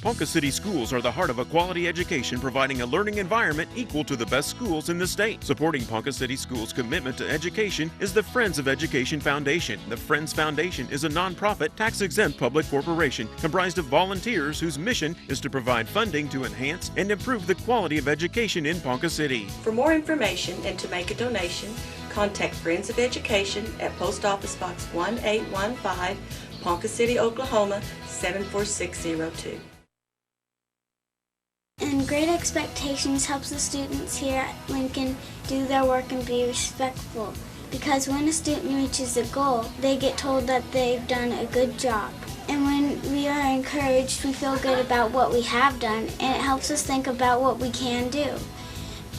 Ponca City schools are the heart of a quality education, providing a learning environment equal to the best schools in the state. Supporting Ponca City schools' commitment to education is the Friends of Education Foundation. The Friends Foundation is a nonprofit, tax-exempt public corporation comprised of volunteers whose mission is to provide funding to enhance and improve the quality of education in Ponca City. For more information and to make a donation, contact Friends of Education at Post Office Box 1815, Ponca City, Oklahoma 74602. And Great Expectations helps the students here at Lincoln do their work and be respectful. Because when a student reaches a goal, they get told that they've done a good job. And when we are encouraged, we feel good about what we have done, and it helps us think about what we can do.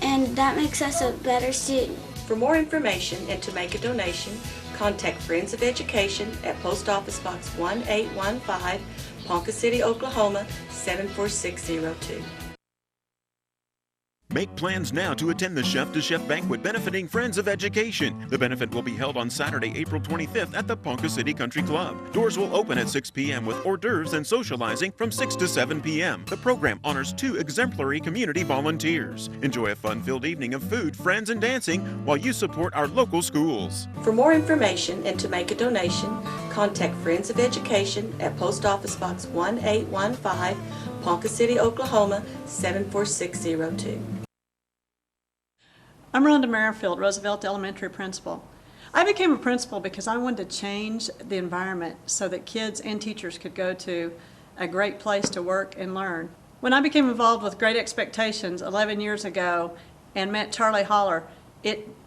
And that makes us a better student. For more information and to make a donation, contact Friends of Education at Post Office Box 1815, Ponca City, Oklahoma 74602. Make plans now to attend the Chef to Chef banquet benefiting Friends of Education. The benefit will be held on Saturday, April 25th at the Ponca City Country Club. Doors will open at 6 p.m. with hors d'oeuvres and socializing from 6 to 7 p.m. The program honors 2 exemplary community volunteers. Enjoy a fun-filled evening of food, friends, and dancing while you support our local schools. For more information and to make a donation, contact Friends of Education at Post Office Box 1815, Ponca City, Oklahoma 74602. I'm Rhonda Merrifield, Roosevelt Elementary Principal. I became a principal because I wanted to change the environment so that kids and teachers could go to a great place to work and learn. When I became involved with Great Expectations 11 years ago and met Charlie Holler,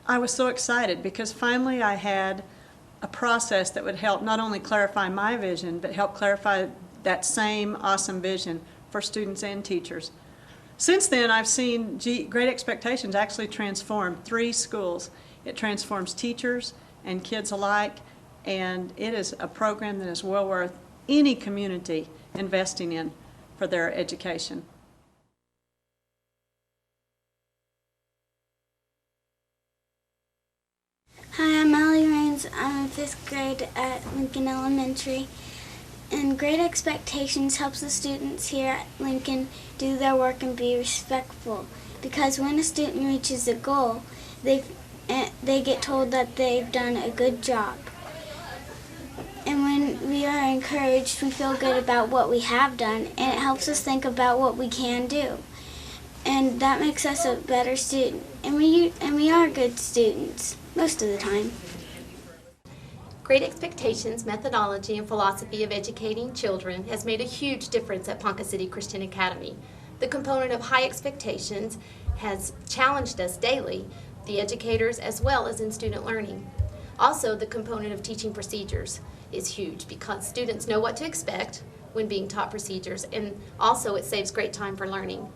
I was so excited because finally I had a process that would help not only clarify my vision, but help clarify that same awesome vision for students and teachers. Since then, I've seen Great Expectations actually transform 3 schools. It transforms teachers and kids alike, and it is a program that is well worth any community investing in for their education. Hi, I'm Allie Rains. I'm in 5th grade at Lincoln Elementary. And Great Expectations helps the students here at Lincoln do their work and be respectful. Because when a student reaches a goal, they get told that they've done a good job. And when we are encouraged, we feel good about what we have done, and it helps us think about what we can do. And that makes us a better student. And we are good students most of the time. Great Expectations methodology and philosophy of educating children has made a huge difference at Ponca City Christian Academy. The component of high expectations has challenged us daily, the educators as well as in student learning. Also, the component of teaching procedures is huge because students know what to expect when being taught procedures, and also it saves great time for learning.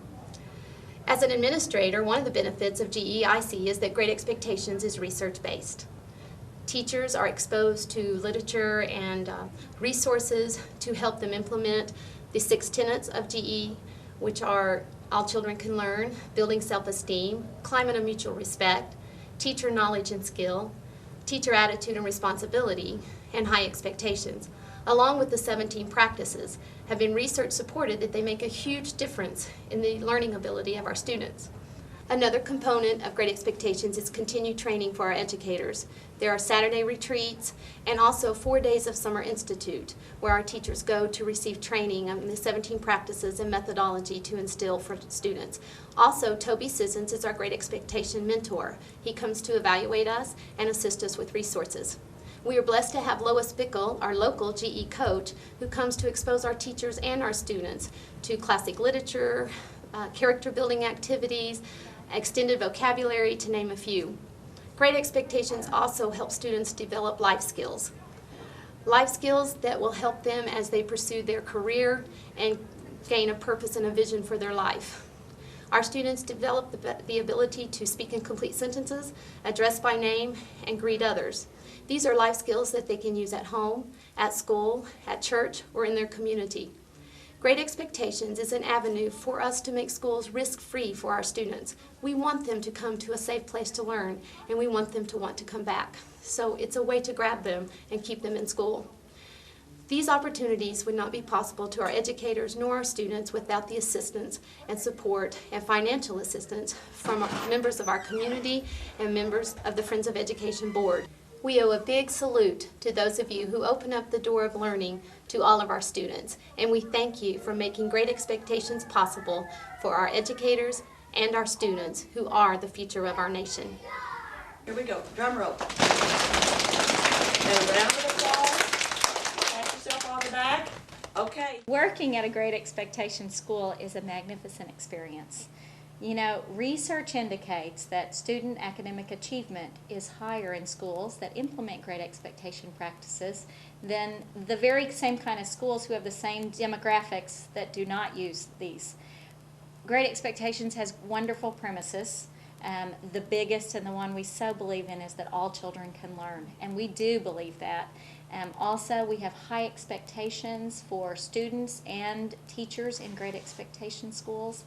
As an administrator, one of the benefits of GEIC is that Great Expectations is research-based. Teachers are exposed to literature and resources to help them implement the 6 tenets of GE, which are all children can learn, building self-esteem, climate of mutual respect, teacher knowledge and skill, teacher attitude and responsibility, and high expectations, along with the 17 practices, have been research supported that they make a huge difference in the learning ability of our students. Another component of Great Expectations is continued training for our educators. There are Saturday retreats and also 4 days of Summer Institute where our teachers go to receive training on the 17 practices and methodology to instill for students. Also, Toby Sissons is our Great Expectation mentor. He comes to evaluate us and assist us with resources. We are blessed to have Lois Bickle, our local GE coach, who comes to expose our teachers and our students to classic literature, character building activities, extended vocabulary, to name a few. Great Expectations also help students develop life skills. Life skills that will help them as they pursue their career and gain a purpose and a vision for their life. Our students develop the ability to speak in complete sentences, address by name, and greet others. These are life skills that they can use at home, at school, at church, or in their community. Great Expectations is an avenue for us to make schools risk-free for our students. We want them to come to a safe place to learn, and we want them to want to come back. So it's a way to grab them and keep them in school. These opportunities would not be possible to our educators nor our students without the assistance and support and financial assistance from members of our community and members of the Friends of Education Board. We owe a big salute to those of you who open up the door of learning to all of our students, and we thank you for making Great Expectations possible for our educators and our students who are the future of our nation. Here we go, drum roll. And a round of applause. Pat yourself on the back. Okay. Working at a Great Expectations school is a magnificent experience. You know, research indicates that student academic achievement is higher in schools that implement Great Expectation practices than the very same kind of schools who have the same demographics that do not use these. Great Expectations has wonderful premises. The biggest and the one we so believe in is that all children can learn, and we do believe that. Also, we have high expectations for students and teachers in Great Expectation schools.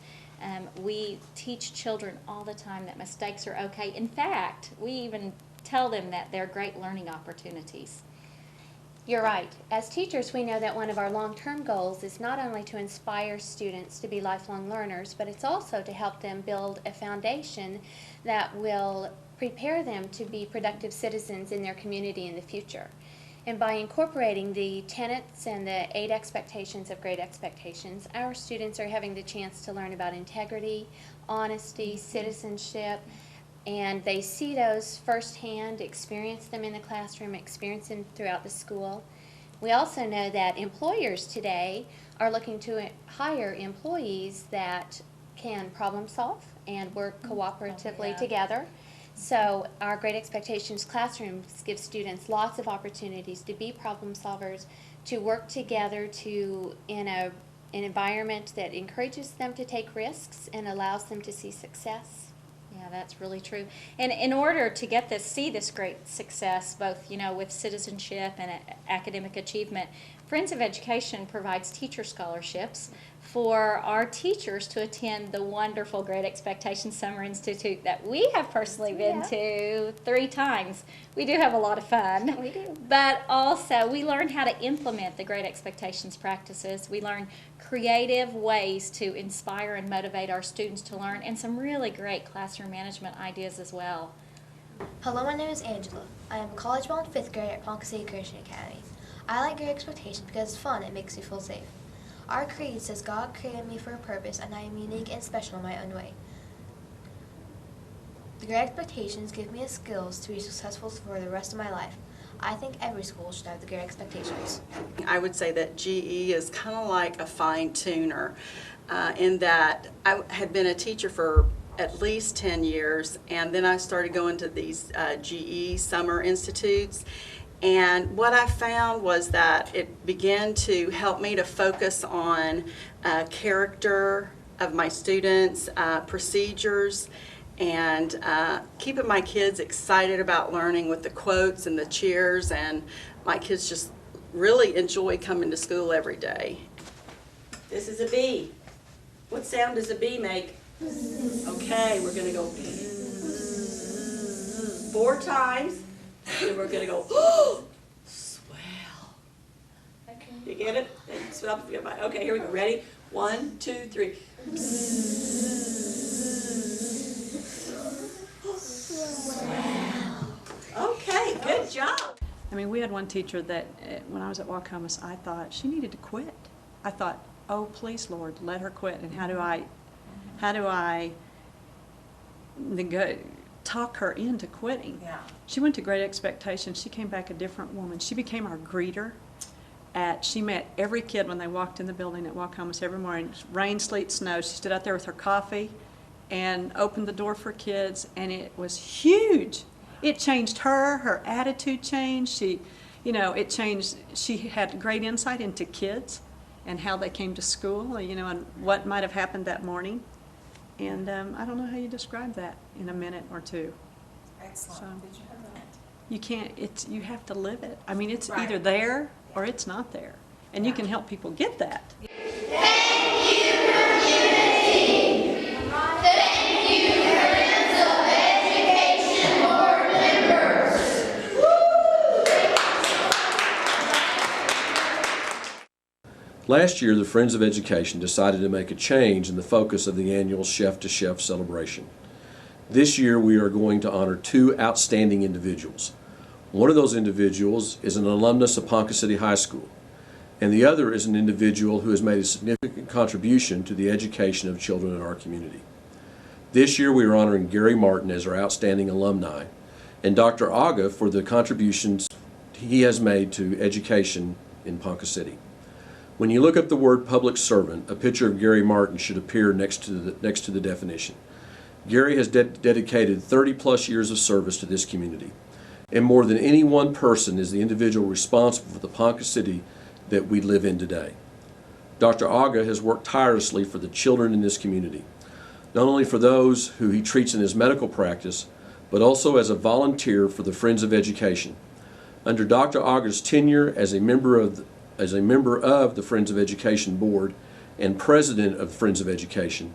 We teach children all the time that mistakes are okay. In fact, we even tell them that they're great learning opportunities. You're right. As teachers, we know that one of our long-term goals is not only to inspire students to be lifelong learners, but it's also to help them build a foundation that will prepare them to be productive citizens in their community in the future. And by incorporating the tenets and the 8 expectations of Great Expectations, our students are having the chance to learn about integrity, honesty, citizenship, and they see those firsthand, experience them in the classroom, experience them throughout the school. We also know that employers today are looking to hire employees that can problem solve and work cooperatively together. So our Great Expectations classrooms give students lots of opportunities to be problem solvers, to work together in an environment that encourages them to take risks and allows them to see success. Yeah, that's really true. And in order to see this great success, both with citizenship and academic achievement, Friends of Education provides teacher scholarships for our teachers to attend the wonderful Great Expectations Summer Institute that we have personally been to 3 times. We do have a lot of fun. We do. But also, we learn how to implement the Great Expectations practices. We learn creative ways to inspire and motivate our students to learn, and some really great classroom management ideas as well. Hello, my name is Angela. I am a college-bound 5th grade at Ponca City Christian Academy. I like Great Expectations because it's fun and it makes me feel safe. Our creed says God created me for a purpose and I am unique and special in my own way. The Great Expectations give me the skills to be successful for the rest of my life. I think every school should have the Great Expectations. I would say that GE is kind of like a fine tuner in that I had been a teacher for at least 10 years, and then I started going to these GE summer institutes. And what I found was that it began to help me to focus on character of my students, procedures, and keeping my kids excited about learning with the quotes and the cheers. And my kids just really enjoy coming to school every day. This is a bee. What sound does a bee make? Okay, we're going to go 4 times. Then we're going to go, swell. You get it? Swell. Okay, here we go. Ready? 1, 2, 3. Swell. Okay, good job. I mean, we had one teacher that, when I was at Waucomus, I thought she needed to quit. I thought, oh, please, Lord, let her quit. And how do I talk her into quitting? Yeah. She went to Great Expectations. She came back a different woman. She became our greeter. She met every kid when they walked in the building at Waucomus every morning. Rain, sleet, snow. She stood out there with her coffee and opened the door for kids, and it was huge. It changed her attitude changed. It changed. She had great insight into kids and how they came to school, and what might have happened that morning. And I don't know how you describe that in a minute or 2. Excellent. So, Did you have that? you can't, you have to live it. I mean, it's Right. either there or it's not there. And you can help people get that. Last year, the Friends of Education decided to make a change in the focus of the annual Chef to Chef celebration. This year, we are going to honor two outstanding individuals. One of those individuals is an alumnus of Ponca City High School, and the other is an individual who has made a significant contribution to the education of children in our community. This year, we are honoring Gary Martin as our outstanding alumni, and Dr. Aga for the contributions he has made to education in Ponca City. When you look up the word public servant, a picture of Gary Martin should appear next to the definition. Gary has dedicated 30-plus years of service to this community, and more than any one person is the individual responsible for the Ponca City that we live in today. Dr. Aga has worked tirelessly for the children in this community, not only for those who he treats in his medical practice, but also as a volunteer for the Friends of Education. Under Dr. Aga's tenure as a member of the Friends of Education Board and president of Friends of Education,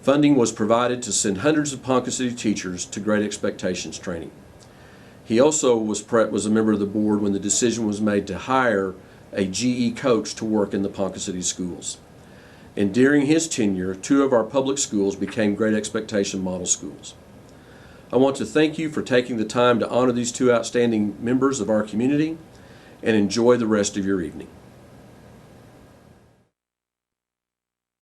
funding was provided to send hundreds of Ponca City teachers to Great Expectations training. He also was a member of the board when the decision was made to hire a GE coach to work in the Ponca City schools. And during his tenure, two of our public schools became Great Expectation model schools. I want to thank you for taking the time to honor these two outstanding members of our community, and enjoy the rest of your evening.